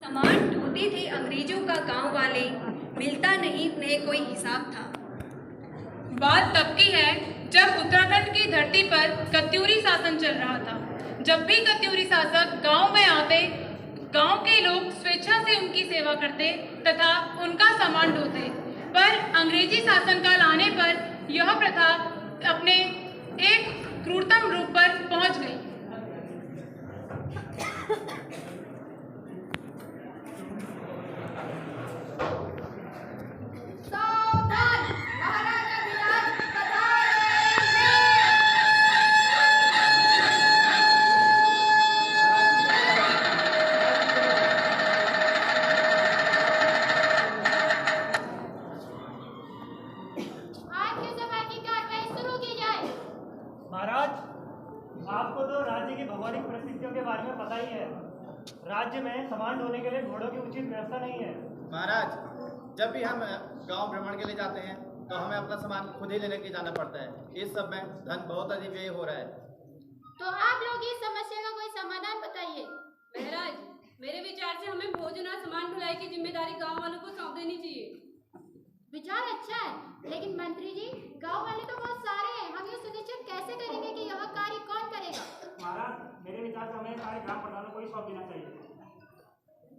सामान ढोते थे अंग्रेजों का गांव वाले, मिलता नहीं उन्हें कोई हिसाब था। बात तब की है जब उत्तराखंड की धरती पर कत्यूरी शासन चल रहा था। जब भी कत्यूरी शासक गांव में आते, गांव के लोग स्वेच्छा से उनकी सेवा करते तथा उनका सामान ढोते। पर अंग्रेजी शासनकाल आने पर यह प्रथा अपने एक क्रूरतम रूप पर पहुंच गई। महाराज, आपको तो राज्य की भौगोलिक परिस्थितियों के बारे में पता ही है। राज्य में सामान ढोने के लिए घोड़ों की उचित व्यवस्था नहीं है। महाराज, जब भी हम गांव भ्रमण के लिए जाते हैं तो हमें अपना सामान खुद ही लेने के जाना पड़ता है। इस सब में धन बहुत अधिक व्यय हो रहा है। तो आप लोग इस समस्या का कोई समाधान बताइए। महाराज, मेरे विचार से हमें भोजन और सामान ढुलाई की जिम्मेदारी गांव वालों को सौंप देनी चाहिए। विचार अच्छा है, लेकिन मंत्री जी, गांव वाले तो बहुत सारे हैं। हम ये सुनिश्चित कैसे करेंगे कि यह कार्य कौन करेगा? महाराज, मेरे विचार से हमें सारे ग्राम प्रधानों को ही सौंप देना चाहिए।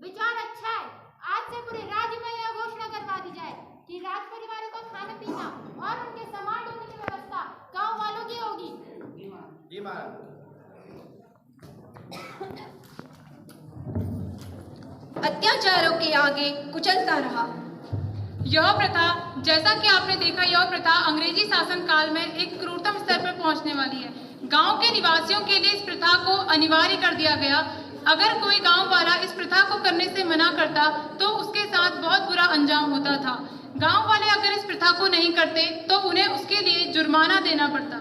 विचार अच्छा है। आज से पूरे राज्य में यह घोषणा करवा दी जाए कि राज परिवारों का खाना पीना और उनके सामान ढोने की व्यवस्था गाँव वालों की होगी। जी महाराज। अत्याचारों के आगे कुचलता रहा। यह प्रथा, जैसा कि आपने देखा, यह प्रथा अंग्रेजी शासन काल में एक क्रूरतम स्तर पर पहुंचने वाली है। गांव के निवासियों के लिए इस प्रथा को अनिवार्य कर दिया गया। अगर कोई गांव वाला इस प्रथा को करने से मना करता तो उसके साथ बहुत बुरा अंजाम होता था। गांव वाले अगर इस प्रथा को नहीं करते तो उन्हें उसके लिए जुर्माना देना पड़ता।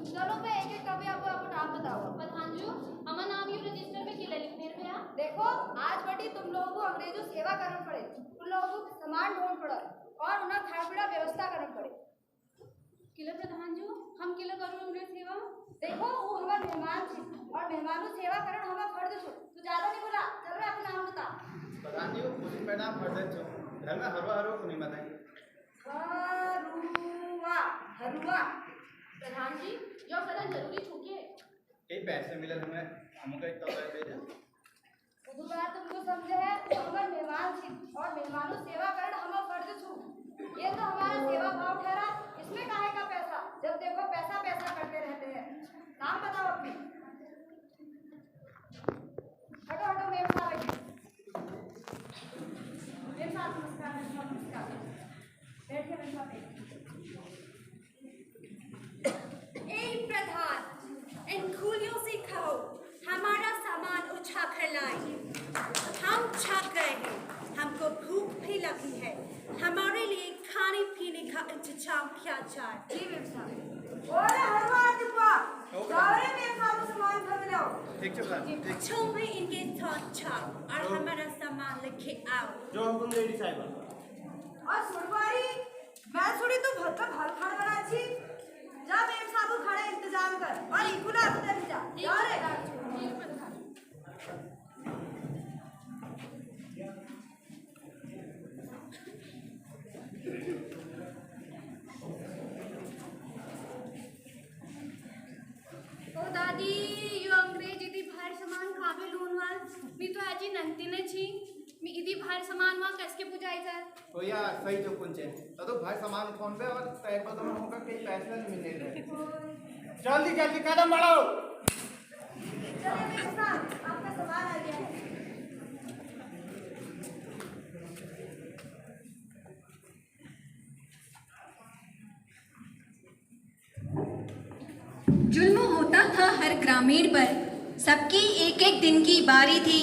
चलो मैं एक एक कभी आपको अपना नाम बताओ। प्रधान जी, हमारा नाम यू रजिस्टर में किला लिख मेरे भैया। देखो, आज बड़ी तुम लोगों को अंग्रेजों सेवा करना पड़े, उन लोगों को सामान ढोना पड़ा और उन्हें खाना पीना व्यवस्था करना पड़े। किला प्रधान जी, हम किला करूँ अंग्रेज सेवा। देखो, वो हमारे मेहमान थे और मेहमानों सेवा करना हमारा फर्ज छो। तू ज्यादा नहीं बोला, चल मैं अपना नाम बता। प्रधान जी, उसी पे नाम फर्ज छो। घर में हरवा हरो को नहीं बताएं। हरुआ। प्रधान जी, यह कदम जरूरी छूके। कई पैसे मिले हमें, हमको एक तो भेजे। वो बात तुमको समझे है, हमारे मेहमान थे और मेहमानों सेवा करना हमारा फर्ज छो। ये तो हमारा सेवा भाव ठहरा। इसमें काहे का पैसा? जब देखो पैसा पैसा करते रहते हैं। नाम बताओ अपनी। हटो हटो मेम साहब। मेम साहब नमस्कार। नमस्कार, बैठिए मेम साहब। प्रधान, इन खूलियों से कहो हमारा सामान उठा कर लाइए। हम थक गए हैं, हमको भूख भी लगी है। हमारे लिए खाने पीने का इंतजाम किया जाए। जी मेम साहब। ओरे हरवा डिब्बा, जाओ रे मेम साहब सामान भर लो। ठीक है प्रधान। तुम भी इनके साथ जाओ और हमारा सामान लेके आओ। जो हुकुम लेडी साहिबा। और सुनवारी, मैं सुनी तो भत्ता भाल खाड़ बना छी। जा मेम साहब खड़े इंतजाम कर और इकुला अंदर जा। जा रे। ओ दादी, यो अंग्रेज इदी भार सामान खावे लोनवाल। मी तो आजी नंती ने छी। मी इदी भार सामान वहाँ कसके पुजाई सर। तो यार सही जो कुंचे तो भाई सामान फोन पे और पैक पर तो होगा कई पैसे नहीं मिलने रहे। जल्दी जल्दी कदम बढ़ाओ। चलिए मेम साहब, आपका सामान आ गया है। जुल्म होता था हर ग्रामीण पर, सबकी एक एक दिन की बारी थी।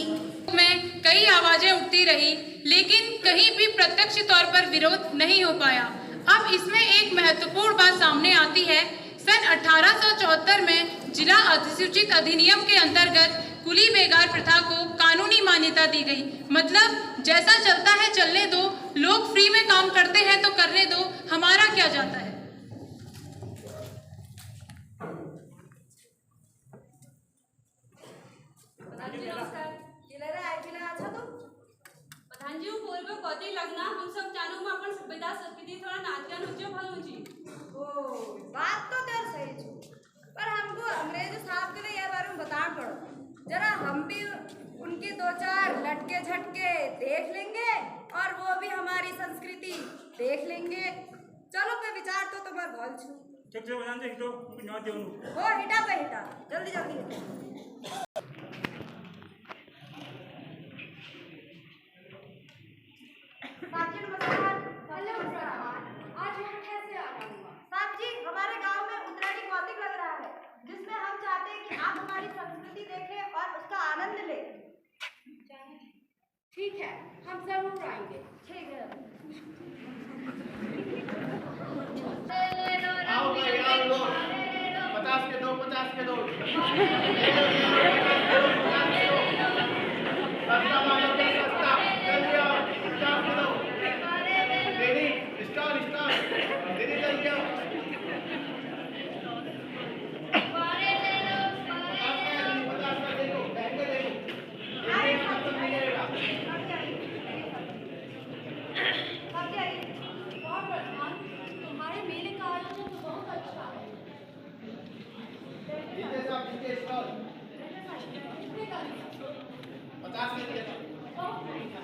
में कई आवाजें उठती रही, लेकिन कहीं भी प्रत्यक्ष तौर पर विरोध नहीं हो पाया। अब इसमें एक महत्वपूर्ण बात सामने आती है। सन 1874 में जिला अधिसूचित अधिनियम के अंतर्गत कुली बेगार प्रथा को कानूनी मान्यता दी गई। मतलब जैसा चलता है चलने दो, लोग फ्री में काम करते हैं तो करने दो, हमारा उनके दो चार लटके झटके देख लेंगे और वो भी हमारी संस्कृति देख लेंगे। चलो पे विचार तो तुम्हार भल छु चुप से बजान दे तो ना देऊ हो हिटा पे हिटा जल्दी जल्दी हिटा। साहब जी नमस्कार। हेलो प्रधान, आज यहाँ कैसे आना हुआ? साहब जी हमारे गांव में उत्तरायणी कौतिक लग रहा है जिसमें हम चाहते हैं कि आप हमारी संस्कृति देखें और उसका आनंद लें। ठीक है, हम जरूर आएंगे। ठीक है। आओ भाई आओ लोग 50 के दो 50 के दो सस्ता मानो क्या सस्ता जल्दी आओ 50 के दो दीदी स्टॉल दीदी जल्दी आओ 50 का देखो महंगे देखो खत्म नहीं करेगा। और प्रधान, तुम्हारे मेले का आयोजन तो बहुत अच्छा है। नीचे साहब नीचे स्टॉल कितने का लिया? 50 के दिया बहुत महंगा।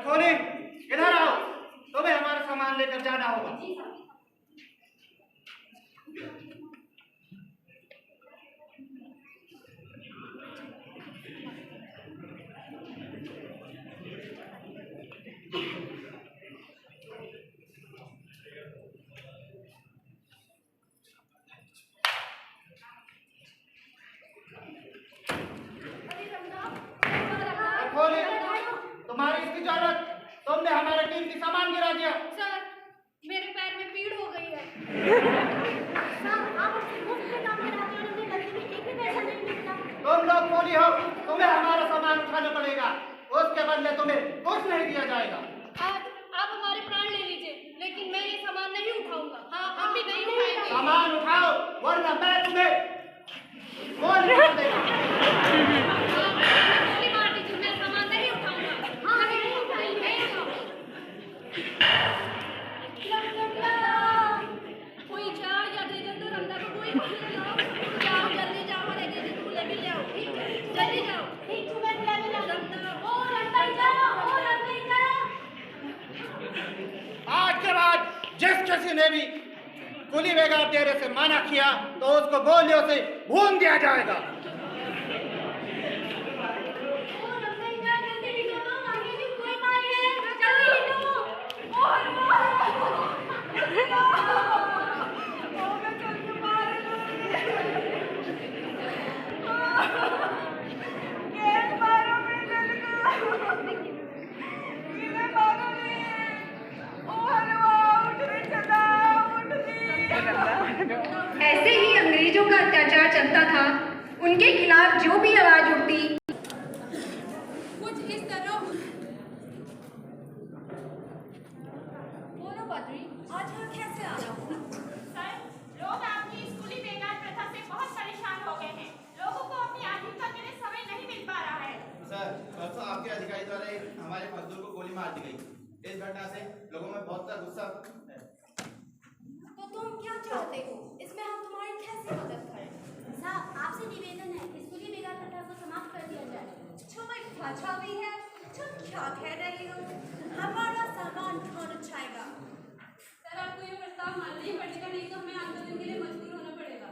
खोली इधर आओ, तुम्हें हमारा सामान लेकर जाना होगा। औरत, तुमने हमारा कीमती सामान गिरा दिया। सर, मेरे पैर में पीड़ हो गई है। सर, आप अपने मुफ्त में काम कराते हो, उन्हें बदले में एक भी पैसा नहीं मिलता। तुम लोग बोली हो, तुम्हें हमारा सामान उठाना पड़ेगा, उसके बदले तुम्हें कुछ नहीं दिया जाएगा। आज आप हमारे प्राण ले लीजिए, लेकिन मैं ये सामान नहीं उठाऊंगा। हाँ, हम भी नहीं उठाएंगे। सामान उठाओ, वरना मैं तुम्हें गोली मार देगा। गोली मार दीजिए, मैं सामान नहीं उठाऊंगा। हाँ, नहीं उठाएंगे, नहीं उठाऊंगा। कोई चाय या दे दे तो रंदा को कोई नहीं लाओ। जाओ जल्दी जाओ, लेके लेके जाओ, जल्दी जाओ। आज के बाद जिस किसी ने भी कुली बेगार देने से मना किया तो उसको गोलियों से भून दिया जाएगा। ऐसे ही अंग्रेजों का अत्याचार चलता था। उनके खिलाफ जो भी आवाज उठती, कुछ इस तरह। बोलो बद्री, आज यहाँ कैसे आ रहा हूँ? सर, लोग आपकी इस कुली बेगार प्रथा से बहुत परेशान हो गए हैं। लोगों को अपनी आजीविका के लिए समय नहीं मिल पा रहा है। सर, परसों आपके अधिकारी द्वारा हमारे मजदूर को गोली मार दी गई। इस घटना से लोगों में बहुत सा गुस्सा है। तो तुम क्या चाहते हो? इसमें हम तुम्हारी कैसे मदद करें? साहब, आपसे निवेदन है, इस कुली बेगार प्रथा को समाप्त कर दिया जाए। तुम्हें पता भी है तुम क्या कह रही हो? हमारा सामान कौन उठाएगा? सर, आपको ये प्रस्ताव मानना ही पड़ेगा, नहीं तो हमें आंदोलन के लिए मजबूर होना पड़ेगा।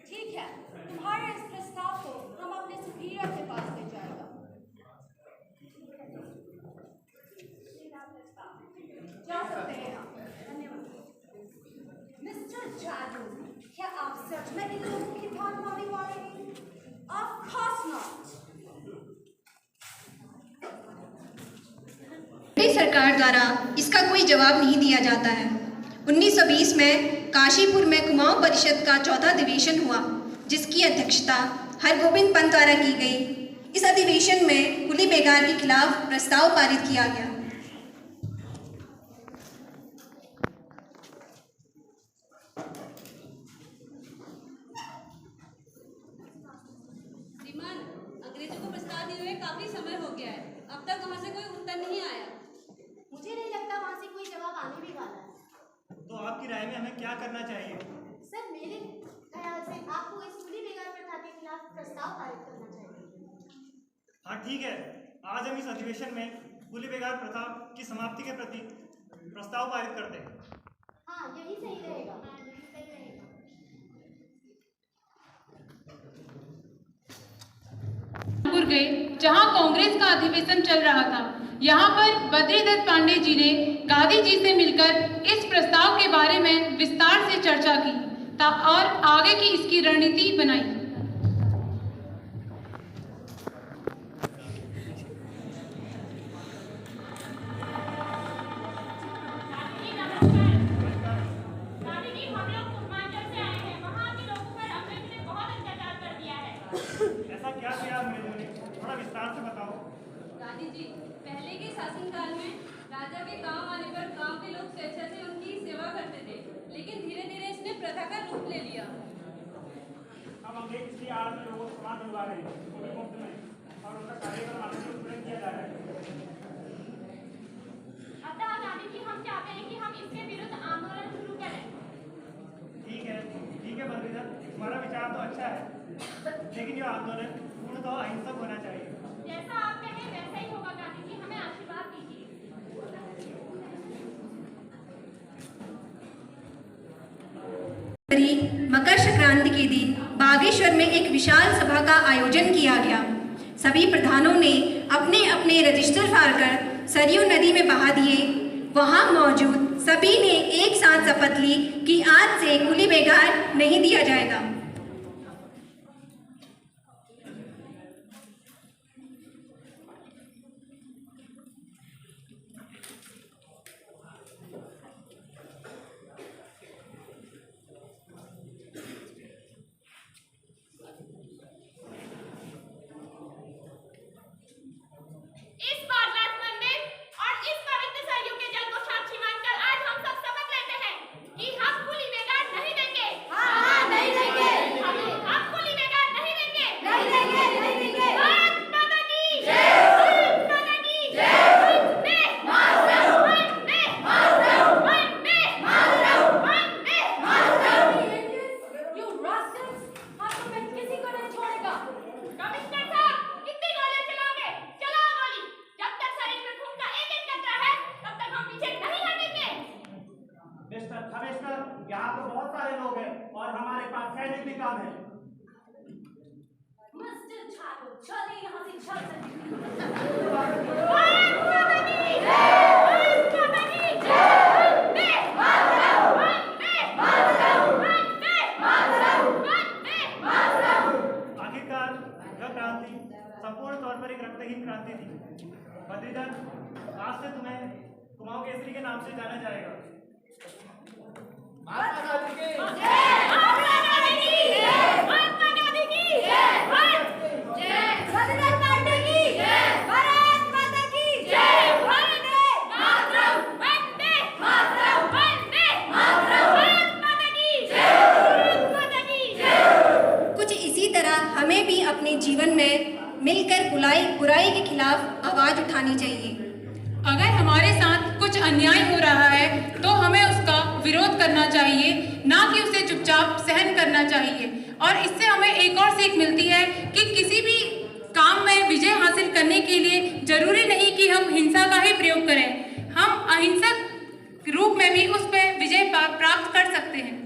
ठीक है, तुम्हारे इस प्रस्ताव को हम अपने सुपीरियर के पास ले जाएगा। जा सकते हैं आप। धन्यवाद। मिस्टर जादू, क्या आप सच में इन लोगों की बात मानने वाले हैं? Of course not. ब्रिटिश सरकार द्वारा इसका कोई जवाब नहीं दिया जाता है। 1920 में काशीपुर में कुमाऊं परिषद का चौथा अधिवेशन हुआ, जिसकी अध्यक्षता हरगोविंद पंत द्वारा की गई। इस अधिवेशन में कुली बेगार के खिलाफ प्रस्ताव पारित किया गया। श्रीमान, अंग्रेजों को प्रस्ताव दिए हुए काफी समय हो गया है, अब तक वहाँ से कोई उत्तर नहीं आया। मुझे नहीं लगता वहाँ से कोई जवाब आने भी वाला है। तो आपकी राय में हमें क्या करना चाहिए? सर, मेरे ख्याल से आपको इस कुली बेगार प्रथा के खिलाफ प्रस्ताव पारित करना चाहिए। हाँ ठीक है, आज हम इस अधिवेशन में कुली बेगार प्रथा की समाप्ति के प्रति प्रस्ताव पारित करते हैं। हाँ, यही सही रहेगा। सही रहेगा। कानपुर गए, जहां कांग्रेस का अधिवेशन चल रहा था। यहां पर बद्रीदत्त पांडे जी ने गांधी जी से मिलकर इस प्रस्ताव के बारे में विस्तार से चर्चा की और आगे की इसकी रणनीति बनाई। दादी जी, हम लोग पूर्वांचल से आए हैं। वहाँ के लोगों पर अंग्रेज ने बहुत अत्याचार कर दिया है। ऐसा क्या किया अंग्रेजों ने? थोड़ा विस्तार से बताओ। गांधी जी, पहले के शासनकाल में राजा के गांव आने पर गांव के लोग स्वेच्छा से उनकी सेवा करते थे, लेकिन धीरे धीरे इसने प्रथा का रूप ले लिया। अब अंग्रेज इसकी आड़ में लोगों को सामान दिलवा रहे हैं, वो भी मुफ्त में, और उनका कार्यक्रम आगे से पूरा किया जा रहा है। अतः दादी जी, हम चाहते हैं कि हम इसके विरुद्ध आंदोलन शुरू करें। ठीक है बद्रीदत्त, तुम्हारा विचार तो अच्छा है, लेकिन ये आंदोलन पूर्णतः अहिंसक होना चाहिए। जैसा आप कहें वैसा ही होगा गांधी जी, हमें आशीर्वाद दीजिए। मकर संक्रांति के दिन बागेश्वर में एक विशाल सभा का आयोजन किया गया। सभी प्रधानों ने अपने अपने रजिस्टर फाड़कर सरयू नदी में बहा दिए। वहां मौजूद सभी ने एक साथ शपथ ली कि आज से कुली बेगार नहीं दिया जाएगा। बहुत सारे लोग हैं और हमारे पास सैनिक भी कम है। मिस्टर ठाकुर, चलिए यहाँ से चल सकते आखिरकार यह क्रांति संपूर्ण तौर पर एक रक्तहीन क्रांति थी। बद्रीधर, आज से तुम्हें कुमाऊं केसरी के नाम से जाना जाएगा। महात्मा गांधी की कुछ इसी तरह हमें भी अपने जीवन में मिलकर बुराई के खिलाफ आवाज उठानी चाहिए। अगर हमारे साथ कुछ अन्याय हो रहा है तो हमें उसका विरोध करना चाहिए, ना कि उसे चुपचाप सहन करना चाहिए। और इससे हमें एक और सीख मिलती है कि किसी भी काम में विजय हासिल करने के लिए जरूरी नहीं कि हम हिंसा का ही प्रयोग करें, हम अहिंसक रूप में भी उस पर विजय प्राप्त कर सकते हैं।